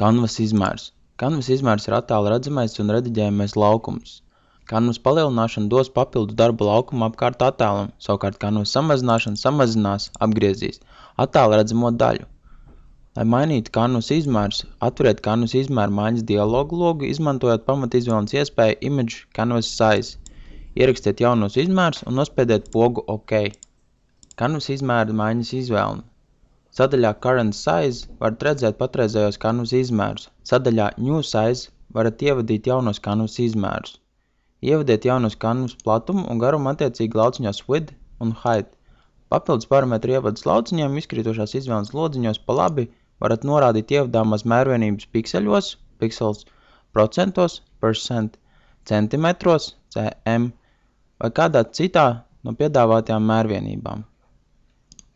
Canvas izmērs. Canvas izmērs ir attēla redzamais un rediģējamais laukums. Canvas palielināšana dos papildus darba laukumu apkārt attēlam, savukārt canvas samazināšana samazinās, apgriezīs attēla redzamo daļu. Lai mainītu canvas izmērus, atveriet canvas izmēru maiņas dialogu logu, izmantojot pamatizvēles iespēju Image Canvas Size. Ierakstiet jaunos izmērus un nospiediet pogu OK. Canvas izmēru maiņas izvēle. Sadaļā Current Size varat redzēt patreizējos canvas izmērus. Sadaļā New Size varat ievadīt jaunos canvas izmērus. Ievadiet jaunos canvas platumu un garumu attiecīgi lauciņos Width un Height. Papildus parametru ievadas lauciņiem izkrītošās izvēles lodziņos pa labi varat norādīt ievadāmās mērvienības pikseļos, pixels, procentos, percent, centimetros, cm vai kādā citā no piedāvātajām mērvienībām.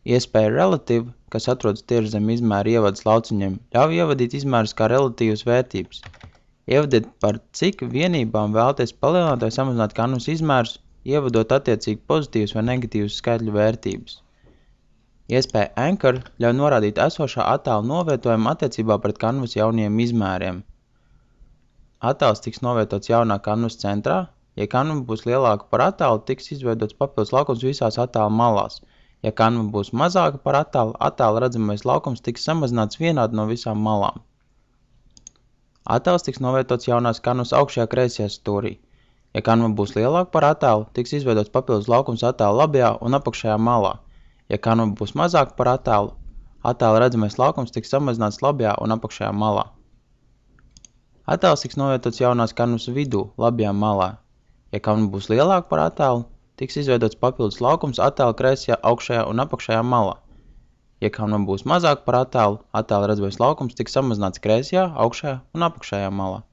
Iespēja Relative, kas atrodas tieši zem izmēra ievadas lauciņiem, ļauj ievadīt izmērus kā relatīvas vērtības. Ievadiet par cik vienībām vēlaties palielināt vai samazināt canvas izmērus, ievadot attiecīgi pozitīvas vai negatīvas skaitļu vērtības. Iespēja Anchor ļauj norādīt esošā attēla novietojumu attiecībā pret canvas jaunajiem izmēriem. Attēls tiks novietots jaunā canvas centrā. Ja canva būs lielāka par attēlu, tiks izveidots papildus laukums visās attēla malās. Ja canva būs mazāka par attēlu, attēla redzamais laukums tiks samazināts vienādi no visām malām. Attēls tiks novietots jaunās canvas augšējā kreisajā stūrī. Ja canva būs lielāka par attēlu, tiks izveidots papildus laukums attēla labajā un apakšējā malā. Ja canva būs mazāka par attēlu, attēla redzamais laukums tiks samazināts labajā un apakšējā malā. Attēls tiks novietots jaunās canvas vidū, labajā malā. Ja canva būs lielāka par attēlu, tiks izveidots papildus laukums attēla kreisajā, augšējā un apakšējā malā. Ja canva būs mazāk par attēlu, attēla redzamais laukums tiks samazināts kreisajā, augšējā un apakšējā malā.